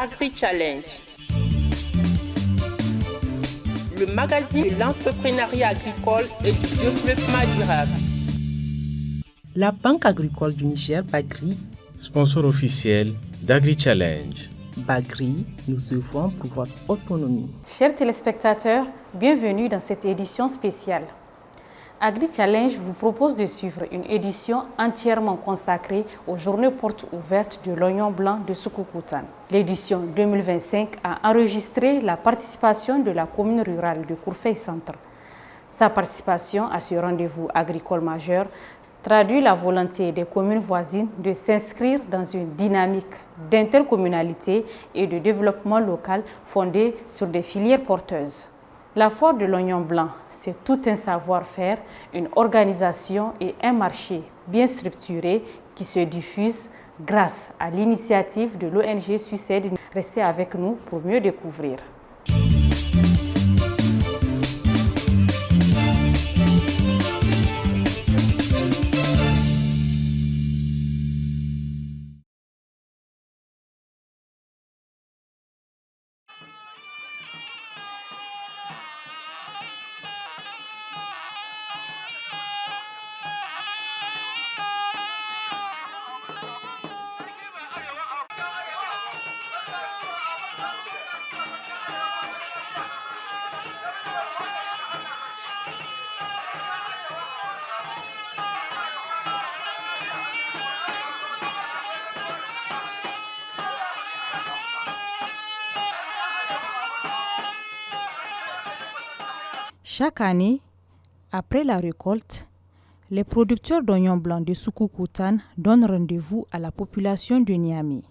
Agri-Challenge, le magazine de l'entrepreneuriat agricole et du développement durable. La Banque agricole du Niger, Bagri, sponsor officiel d'Agri-Challenge. Bagri, nous œuvrons pour votre autonomie. Chers téléspectateurs, bienvenue dans cette édition spéciale. Agri-Challenge vous propose de suivre une édition entièrement consacrée aux journées portes ouvertes de l'oignon blanc de Soukoukoutan. L'édition 2025 a enregistré la participation de la commune rurale de Kourfey Centre. Sa participation à ce rendez-vous agricole majeur traduit la volonté des communes voisines de s'inscrire dans une dynamique d'intercommunalité et de développement local fondée sur des filières porteuses. La foire de l'oignon blanc, c'est tout un savoir-faire, une organisation et un marché bien structuré qui se diffuse grâce à l'initiative de l'ONG Suicide. Restez avec nous pour mieux découvrir. Chaque année, après la récolte, les producteurs d'oignons blancs de Soukoukoutan donnent rendez-vous à la population de Niamey.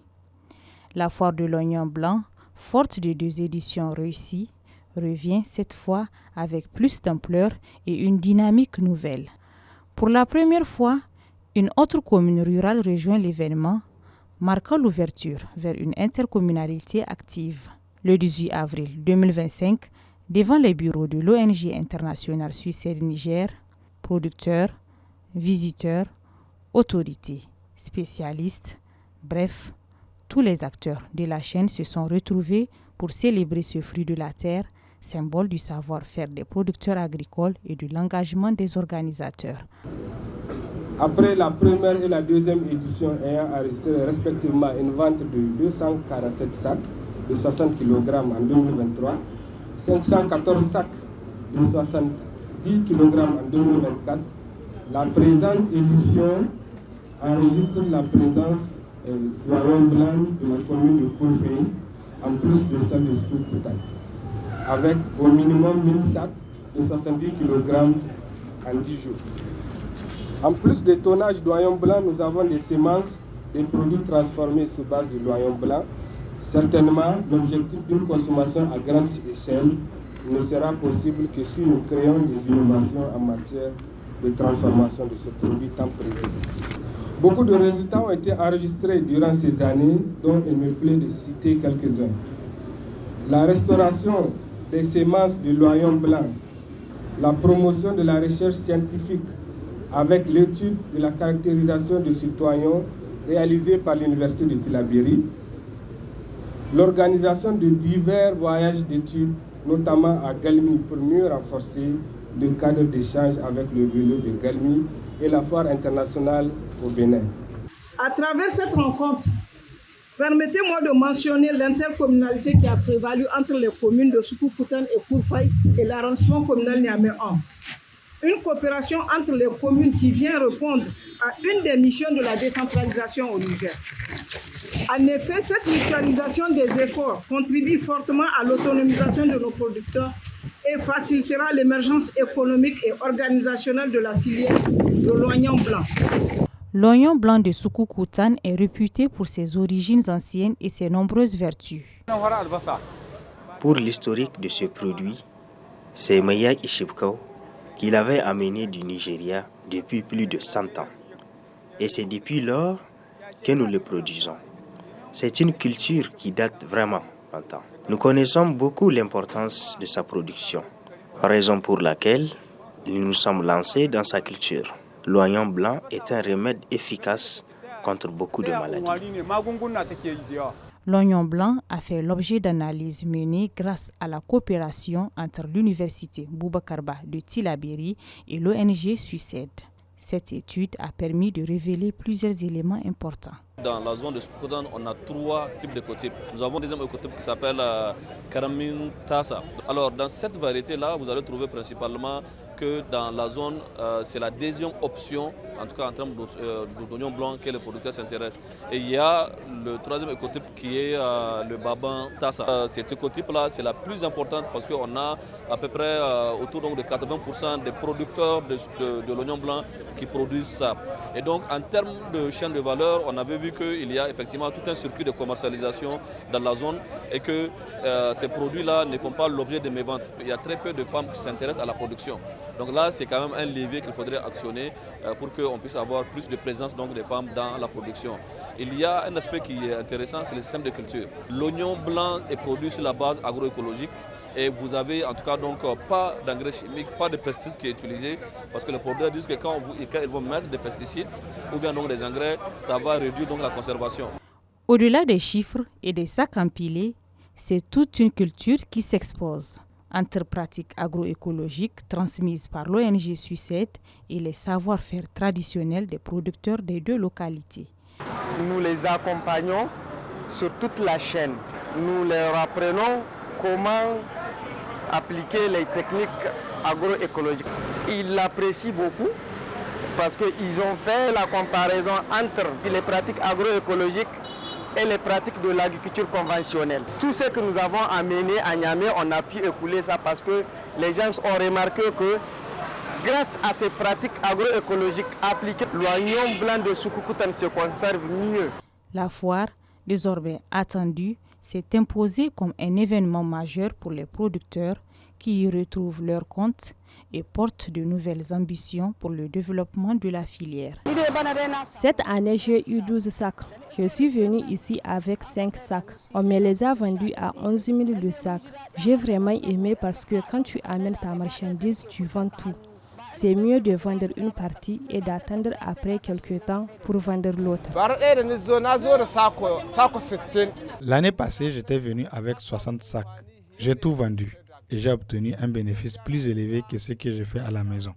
La foire de l'oignon blanc, forte de 2 éditions réussies, revient cette fois avec plus d'ampleur et une dynamique nouvelle. Pour la première fois, une autre commune rurale rejoint l'événement, marquant l'ouverture vers une intercommunalité active. Le 18 avril 2025, devant les bureaux de l'ONG internationale Suicide Niger, producteurs, visiteurs, autorités, spécialistes, bref, tous les acteurs de la chaîne se sont retrouvés pour célébrer ce fruit de la terre, symbole du savoir-faire des producteurs agricoles et de l'engagement des organisateurs. Après la première et la deuxième édition ayant enregistré respectivement une vente de 247 sacs de 60 kg en 2023, 514 sacs de 70 kg en 2024, la présente édition enregistre la présence d'oignons blancs de la commune de Kourfey, en plus de celle de Soukoukoutan, avec au minimum 1000 sacs de 70 kg en 10 jours. En plus des tonnages d'oignons blancs, nous avons des semences, des produits transformés sur base de l'oignon blanc. Certainement, l'objectif d'une consommation à grande échelle ne sera possible que si nous créons des innovations en matière de transformation de ce produit tant prisé. Beaucoup de résultats ont été enregistrés durant ces années, dont il me plaît de citer quelques-uns. La restauration des semences de l'oignon blanc, la promotion de la recherche scientifique avec l'étude de la caractérisation de ce oignon réalisée par l'Université de Tillabéri, l'organisation de divers voyages d'études, notamment à Galmi, pour mieux renforcer le cadre d'échange avec le vélo de Galmi et la foire internationale au Bénin. À travers cette rencontre, permettez-moi de mentionner l'intercommunalité qui a prévalu entre les communes de Soukoukoutan et Kourfey et l'arrondissement communal Niamey 1. Une coopération entre les communes qui vient répondre à une des missions de la décentralisation au Niger. En effet, cette mutualisation des efforts contribue fortement à l'autonomisation de nos producteurs et facilitera l'émergence économique et organisationnelle de la filière de l'oignon blanc. L'oignon blanc de Soukoukoutan est réputé pour ses origines anciennes et ses nombreuses vertus. Pour l'historique de ce produit, c'est Mayak Ishibkao qui l'avait amené du Nigeria depuis plus de 100 ans. Et c'est depuis lors que nous le produisons. C'est une culture qui date vraiment longtemps. Nous connaissons beaucoup l'importance de sa production, raison pour laquelle nous nous sommes lancés dans sa culture. L'oignon blanc est un remède efficace contre beaucoup de maladies. L'oignon blanc a fait l'objet d'analyses menées grâce à la coopération entre l'université Boubacarba de Tillabéri et l'ONG Suicide. Cette étude a permis de révéler plusieurs éléments importants. Dans la zone de Soukoudan, on a 3 types d'écotypes. Nous avons un deuxième écotype qui s'appelle Karamin Tassa. Alors dans cette variété-là, vous allez trouver principalement que dans la zone, c'est la deuxième option, en tout cas en termes d'oignon blanc, que les producteurs s'intéressent. Et il y a le troisième écotype qui est le Baban Tassa. Cet écotype-là, c'est la plus importante parce qu'on a à peu près autour donc, de 80% des producteurs de l'oignon blanc qui produisent ça. Et donc en termes de chaîne de valeur, on avait vu qu'il y a effectivement tout un circuit de commercialisation dans la zone et que ces produits-là ne font pas l'objet de mes ventes. Il y a très peu de femmes qui s'intéressent à la production. Donc là, c'est quand même un levier qu'il faudrait actionner pour qu'on puisse avoir plus de présence donc, des femmes dans la production. Il y a un aspect qui est intéressant, c'est le système de culture. L'oignon blanc est produit sur la base agroécologique et vous avez en tout cas donc pas d'engrais chimiques, pas de pesticides qui est utilisé parce que les producteurs disent que quand ils vont mettre des pesticides ou bien donc des engrais, ça va réduire donc la conservation. Au-delà des chiffres et des sacs empilés, c'est toute une culture qui s'expose entre pratiques agroécologiques transmises par l'ONG Suicide et les savoir-faire traditionnels des producteurs des 2 localités. Nous les accompagnons sur toute la chaîne. Nous leur apprenons comment appliquer les techniques agroécologiques. Ils l'apprécient beaucoup parce qu'ils ont fait la comparaison entre les pratiques agroécologiques et les pratiques de l'agriculture conventionnelle. Tout ce que nous avons amené à Niamey, on a pu écouler ça parce que les gens ont remarqué que grâce à ces pratiques agroécologiques appliquées, l'oignon blanc de Soukoukoutane se conserve mieux. La foire, désormais attendue, s'est imposée comme un événement majeur pour les producteurs qui y retrouvent leur compte et portent de nouvelles ambitions pour le développement de la filière. Cette année, j'ai eu 12 sacs. Je suis venue ici avec 5 sacs. On me les a vendus à 11 000 le sac. J'ai vraiment aimé parce que quand tu amènes ta marchandise, tu vends tout. C'est mieux de vendre une partie et d'attendre après quelques temps pour vendre l'autre. L'année passée, j'étais venu avec 60 sacs. J'ai tout vendu et j'ai obtenu un bénéfice plus élevé que ce que j'ai fait à la maison.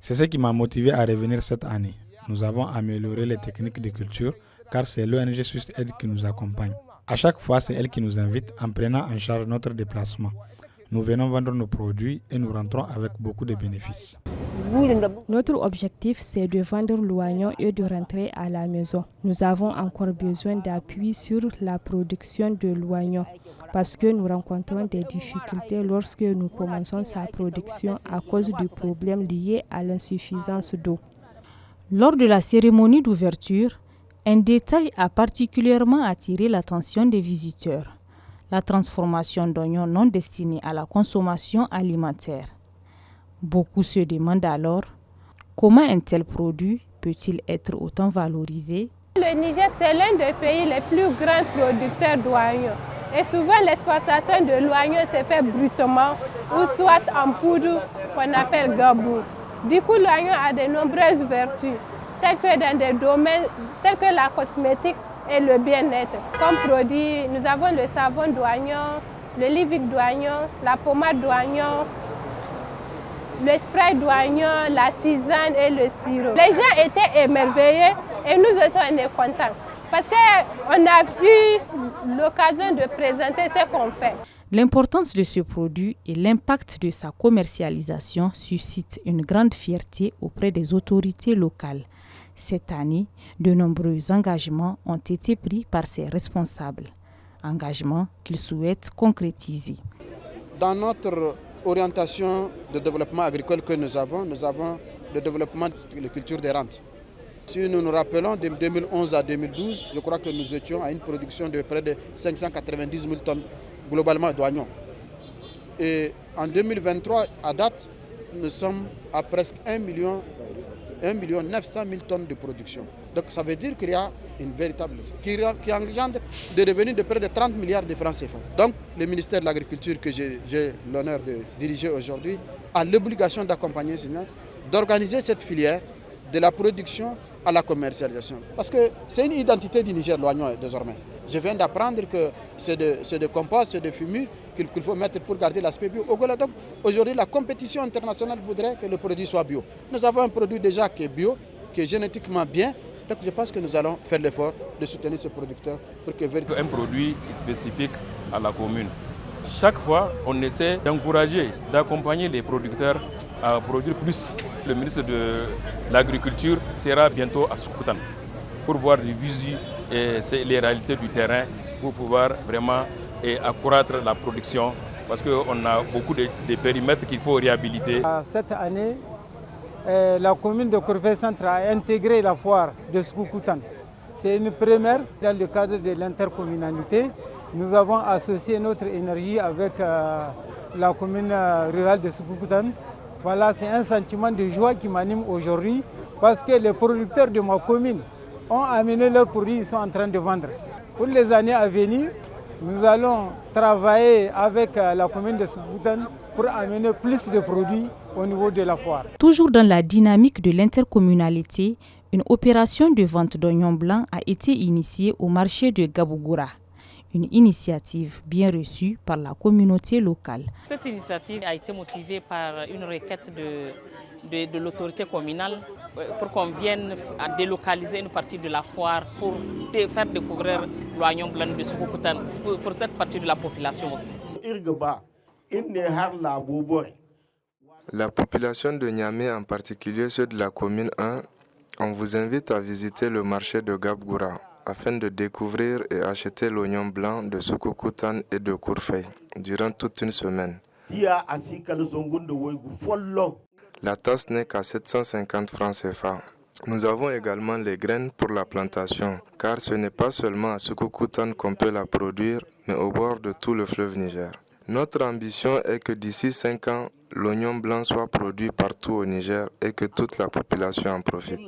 C'est ce qui m'a motivé à revenir cette année. Nous avons amélioré les techniques de culture car c'est l'ONG Suicide qui nous accompagne. À chaque fois, c'est elle qui nous invite en prenant en charge notre déplacement. Nous venons vendre nos produits et nous rentrons avec beaucoup de bénéfices. Notre objectif, c'est de vendre l'oignon et de rentrer à la maison. Nous avons encore besoin d'appui sur la production de l'oignon parce que nous rencontrons des difficultés lorsque nous commençons sa production à cause du problème lié à l'insuffisance d'eau. Lors de la cérémonie d'ouverture, un détail a particulièrement attiré l'attention des visiteurs. La transformation d'oignons non destinés à la consommation alimentaire. Beaucoup se demandent alors comment un tel produit peut-il être autant valorisé. Le Niger, c'est l'un des pays les plus grands producteurs d'oignons. Et souvent, l'exportation de l'oignon se fait brutement ou soit en poudre qu'on appelle gabou. Du coup, l'oignon a de nombreuses vertus, telles que dans des domaines tels que la cosmétique et le bien-être. Comme produit, nous avons le savon d'oignon, le livic d'oignon, la pommade d'oignon, le spray d'oignon, la tisane et le sirop. Les gens étaient émerveillés et nous aussi on est contents parce qu'on a eu l'occasion de présenter ce qu'on fait. L'importance de ce produit et l'impact de sa commercialisation suscitent une grande fierté auprès des autorités locales. Cette année, de nombreux engagements ont été pris par ces responsables. Engagements qu'ils souhaitent concrétiser. Dans notre orientation de développement agricole que nous avons le développement de la culture des rentes. Si nous nous rappelons, de 2011 à 2012, je crois que nous étions à une production de près de 590 000 tonnes globalement d'oignons. Et en 2023, à date, nous sommes à presque 1 900 000 tonnes de production. Donc ça veut dire qu'il y a une véritable qui engendre des revenus de près de 30 milliards de francs CFA. Donc le ministère de l'Agriculture que j'ai l'honneur de diriger aujourd'hui a l'obligation d'accompagner ce secteur, d'organiser cette filière de la production à la commercialisation. Parce que c'est une identité du Niger, l'oignon désormais. Je viens d'apprendre que c'est de compost, c'est de fumure qu'il faut mettre pour garder l'aspect bio. Donc aujourd'hui, la compétition internationale voudrait que le produit soit bio. Nous avons un produit déjà qui est bio, qui est génétiquement bien. Donc je pense que nous allons faire l'effort de soutenir ce producteur pour que un produit spécifique à la commune. Chaque fois, on essaie d'encourager, d'accompagner les producteurs à produire plus. Le ministre de l'Agriculture sera bientôt à Soukoutan pour voir les visu et les réalités du terrain pour pouvoir vraiment accroître la production parce qu'on a beaucoup de périmètres qu'il faut réhabiliter. Cette année, la commune de Courfey-Centre a intégré la foire de Soukoutan. C'est une première dans le cadre de l'intercommunalité. Nous avons associé notre énergie avec la commune rurale de Soukoutan. Voilà, c'est un sentiment de joie qui m'anime aujourd'hui parce que les producteurs de ma commune ont amené leurs produits, ils sont en train de vendre. Pour les années à venir, nous allons travailler avec la commune de Soukoutan pour amener plus de produits au niveau de la foire. Toujours dans la dynamique de l'intercommunalité, une opération de vente d'oignons blancs a été initiée au marché de Gabougoura. Une initiative bien reçue par la communauté locale. Cette initiative a été motivée par une requête de l'autorité communale pour qu'on vienne à délocaliser une partie de la foire pour faire découvrir l'oignon blanc de Soukoutan pour cette partie de la population aussi. La population de Niamey, en particulier ceux de la commune 1, on vous invite à visiter le marché de Gabougoura afin de découvrir et acheter l'oignon blanc de Soukoutan et de Courfey durant toute une semaine. La tasse n'est qu'à 750 francs CFA. Nous avons également les graines pour la plantation, car ce n'est pas seulement à Soukoutan qu'on peut la produire, mais au bord de tout le fleuve Niger. Notre ambition est que d'ici 5 ans, l'oignon blanc soit produit partout au Niger et que toute la population en profite.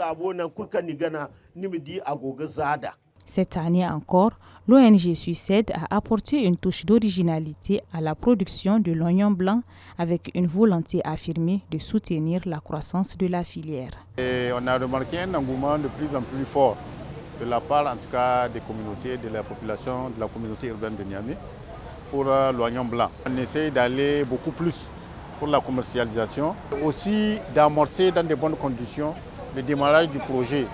Cette année encore, l'ONG Suicide a apporté une touche d'originalité à la production de l'oignon blanc avec une volonté affirmée de soutenir la croissance de la filière. Et on a remarqué un engouement de plus en plus fort de la part en tout cas des communautés, de la population, de la communauté urbaine de Niamey pour l'oignon blanc. On essaie d'aller beaucoup plus pour la commercialisation, aussi d'amorcer dans de bonnes conditions le démarrage du projet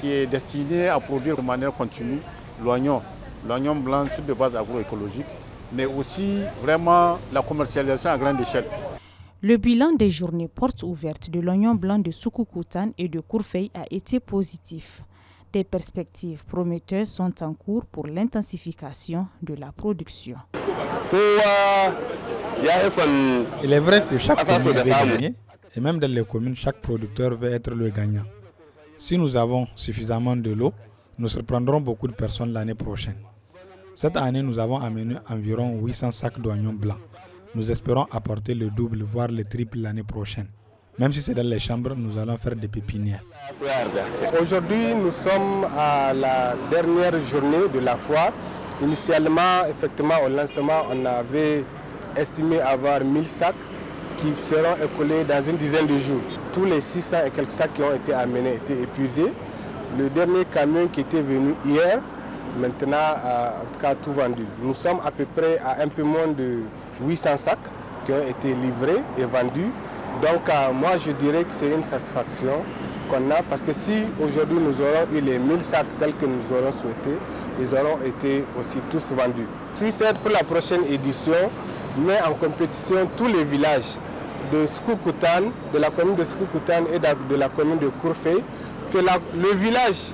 qui est destiné à produire de manière continue l'oignon blanc sur de base agroécologique, mais aussi vraiment la commercialisation à grande échelle. Le bilan des journées portes ouvertes de l'oignon blanc de Soukoutan et de Courfey a été positif. Des perspectives prometteuses sont en cours pour l'intensification de la production. Il est vrai que chaque commune veut gagner, et même dans les communes, chaque producteur veut être le gagnant. Si nous avons suffisamment de l'eau, nous surprendrons beaucoup de personnes l'année prochaine. Cette année, nous avons amené environ 800 sacs d'oignons blancs. Nous espérons apporter le double, voire le triple l'année prochaine. Même si c'est dans les chambres, nous allons faire des pépinières. Aujourd'hui, nous sommes à la dernière journée de la foire. Initialement, effectivement, au lancement, on avait estimé avoir 1000 sacs qui seront écoulés dans une dizaine de jours. Tous les 600 et quelques sacs qui ont été amenés étaient épuisés. Le dernier camion qui était venu hier, maintenant a en tout cas tout vendu. Nous sommes à peu près à un peu moins de 800 sacs qui ont été livrés et vendus. Donc moi je dirais que c'est une satisfaction qu'on a parce que si aujourd'hui nous aurons eu les 1000 sacs tels que nous aurons souhaité, ils auront été aussi tous vendus. Suicide pour la prochaine édition met en compétition tous les villages de Soukoutan, de la commune de Soukoutan et de la commune de Courfey, que le village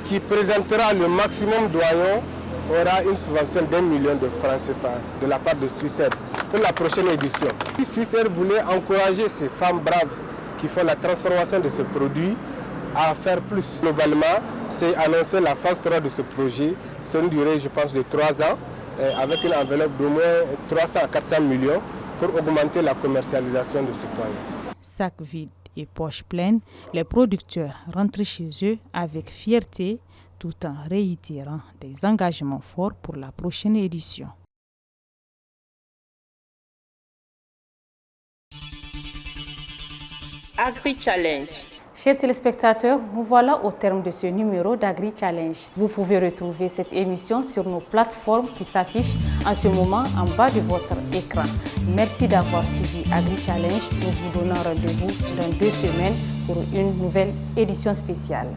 qui présentera le maximum d'oignons aura une subvention d'1 million de francs CFA de la part de Suicide pour la prochaine édition. Suicide voulait encourager ces femmes braves qui font la transformation de ce produit à faire plus. Globalement, c'est annoncer la phase 3 de ce projet. C'est une durée, je pense, de 3 ans, avec une enveloppe d'au moins 300 à 400 millions pour augmenter la commercialisation de ce oignon. Sac vide et poche pleine, les producteurs rentrent chez eux avec fierté tout en réitérant des engagements forts pour la prochaine édition. Agri Challenge. Chers téléspectateurs, nous voilà au terme de ce numéro d'Agri Challenge. Vous pouvez retrouver cette émission sur nos plateformes qui s'affichent en ce moment en bas de votre écran. Merci d'avoir suivi Agri Challenge. Nous vous donnons rendez-vous dans 2 semaines pour une nouvelle édition spéciale.